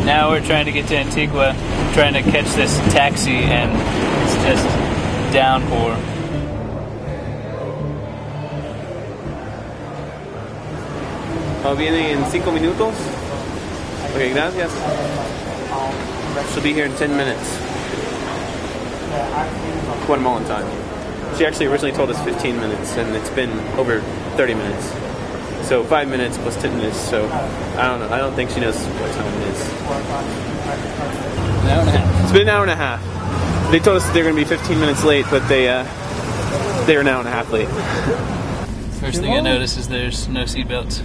Now we're trying to get to Antigua, trying to catch this taxi, and it's just downpour. Viene en 5 minutos. Okay, gracias. She'll be here in 10 minutes. Guatemalan time. She actually originally told us 15 minutes, and it's been over 30 minutes. So 5 minutes plus 10 minutes, so I don't know. I don't think she knows what time it is. An hour and a half. It's been an hour and a half. They told us that they're going to be 15 minutes late, but they are an hour and a half late. First thing I notice is there's no seatbelts.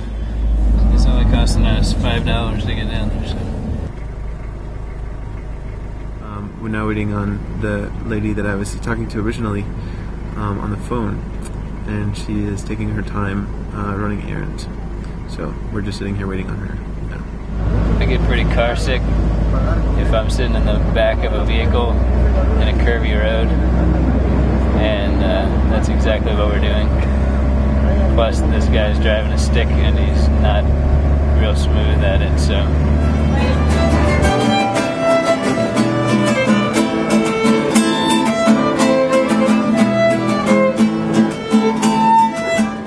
It's only costing us $5 to get down there. So. We're now waiting on the lady that I was talking to originally on the phone, and she is taking her time running errands. So we're just sitting here waiting on her now. I get pretty car sick if I'm sitting in the back of a vehicle in a curvy road, and that's exactly what we're doing. Plus, this guy's driving a stick and he's not real smooth at it, so.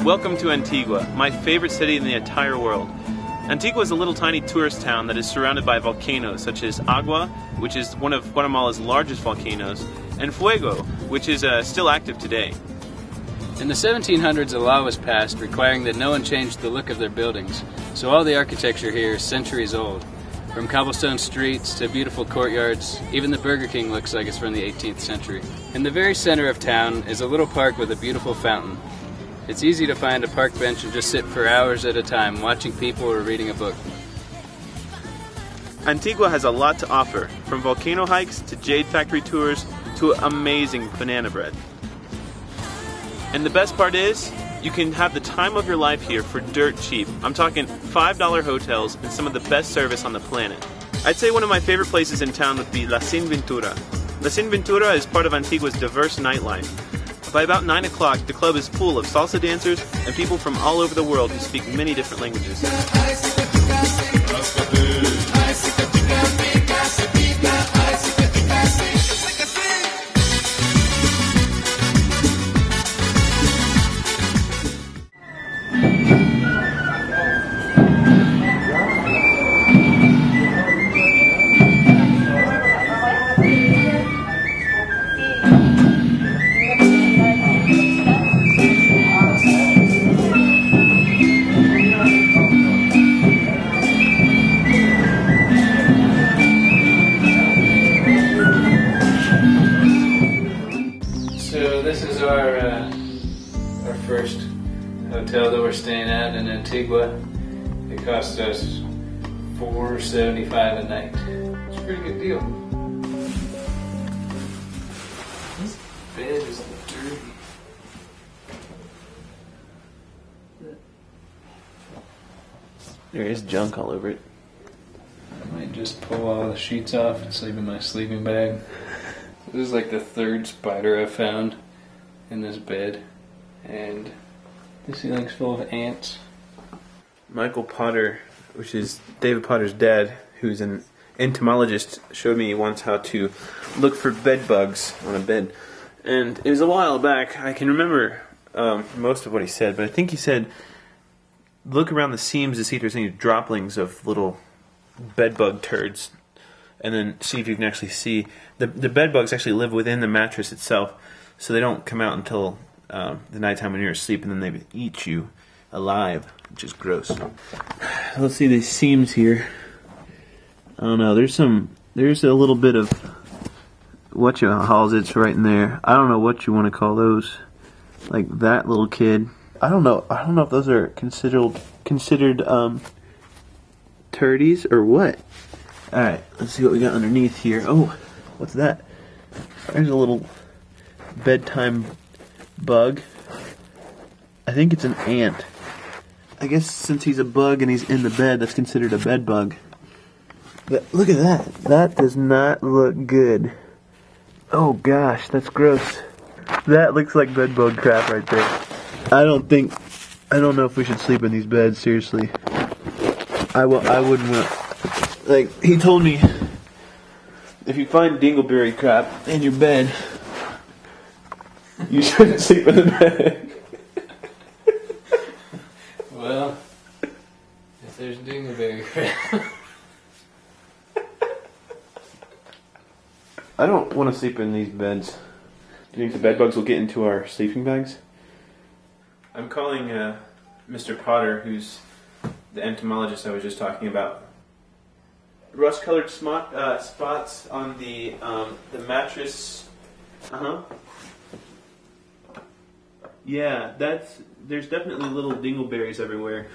Welcome to Antigua, my favorite city in the entire world. Antigua is a little tiny tourist town that is surrounded by volcanoes such as Agua, which is one of Guatemala's largest volcanoes, and Fuego, which is still active today. In the 1700s, a law was passed requiring that no one change the look of their buildings, so all the architecture here is centuries old. From cobblestone streets to beautiful courtyards, even the Burger King looks like it's from the 18th century. In the very center of town is a little park with a beautiful fountain. It's easy to find a park bench and just sit for hours at a time watching people or reading a book. Antigua has a lot to offer, from volcano hikes to jade factory tours to amazing banana bread. And the best part is, you can have the time of your life here for dirt cheap. I'm talking $5 hotels and some of the best service on the planet. I'd say one of my favorite places in town would be La Sin Ventura. La Sin Ventura is part of Antigua's diverse nightlife. By about 9 o'clock, the club is full of salsa dancers and people from all over the world who speak many different languages. This is our first hotel that we're staying at in Antigua. It cost us $4.75 a night. It's a pretty good deal. This bed is dirty. There is junk all over it. I might just pull all the sheets off and sleep in my sleeping bag. This is like the third spider I've found in this bed, and the ceiling's full of ants. Michael Potter, which is David Potter's dad, who's an entomologist, showed me once how to look for bed bugs on a bed. And it was a while back. I can remember most of what he said, but I think he said look around the seams to see if there's any droplings of little bed bug turds, and then see if you can actually see. The bed bugs actually live within the mattress itself, so they don't come out until the nighttime when you're asleep, and then they eat you alive, which is gross. Let's see these seams here. I don't know. There's a little bit of whatchamacallit right in there. I don't know what you want to call those. Like that little kid. I don't know if those are considered turdies or what. All right, let's see what we got underneath here. Oh, what's that? There's a little bedtime bug. I think it's an ant. I guess since he's a bug and he's in the bed, that's considered a bed bug. But look at that. That does not look good. Oh gosh, that's gross. That looks like bed bug crap right there. I don't know if we should sleep in these beds, seriously. I wouldn't want. Like, he told me, if you find dingleberry crap in your bed, you shouldn't sleep in the bed. Well, if there's dingleberry crap. I don't want to sleep in these beds. Do you think the bed bugs will get into our sleeping bags? I'm calling Mr. Potter, who's the entomologist I was just talking about. Rust-colored spots on the mattress. Yeah, there's definitely little dingleberries everywhere.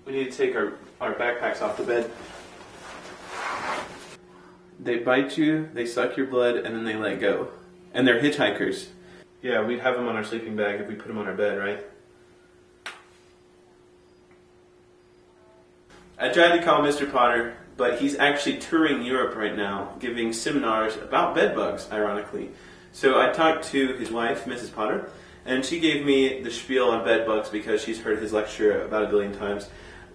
We need to take our backpacks off the bed. They bite you, they suck your blood, and then they let go. And they're hitchhikers. Yeah, we'd have them on our sleeping bag if we put them on our bed, right? I tried to call Mr. Potter, but he's actually touring Europe right now, giving seminars about bed bugs, ironically. So I talked to his wife, Mrs. Potter, and she gave me the spiel on bed bugs because she's heard his lecture about a billion times.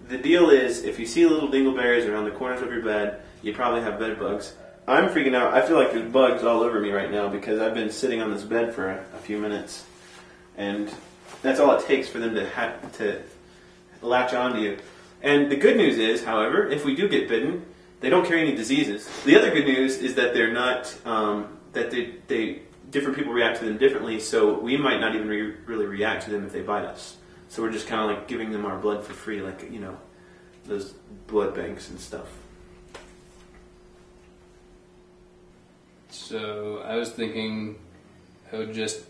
The deal is, if you see little dingleberries around the corners of your bed, you probably have bed bugs. I'm freaking out. I feel like there's bugs all over me right now because I've been sitting on this bed for a few minutes. And that's all it takes for them to latch onto you. And the good news is, however, if we do get bitten, they don't carry any diseases. The other good news is that they're not, that different people react to them differently, so we might not even really react to them if they bite us. So we're just kind of like giving them our blood for free, like, you know, those blood banks and stuff. So I was thinking I would just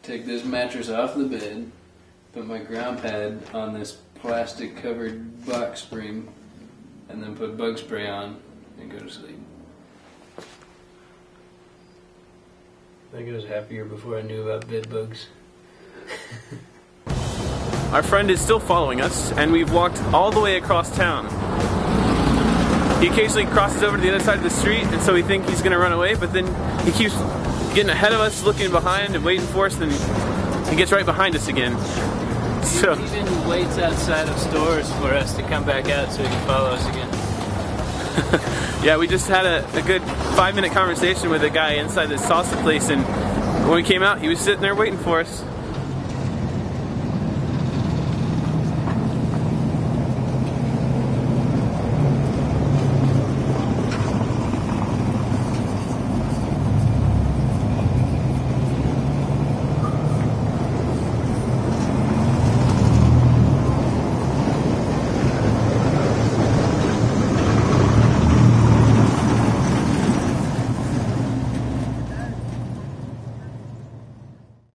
take this mattress off the bed, put my ground pad on this plastic covered box spring, and then put bug spray on and go to sleep. I think I was happier before I knew about bed bugs. Our friend is still following us, and we've walked all the way across town. He occasionally crosses over to the other side of the street, and so we think he's going to run away, but then he keeps getting ahead of us, looking behind and waiting for us, and he gets right behind us again. So he even waits outside of stores for us to come back out so he can follow us again. Yeah, we just had a good 5-minute conversation with a guy inside this salsa place, and when we came out, he was sitting there waiting for us.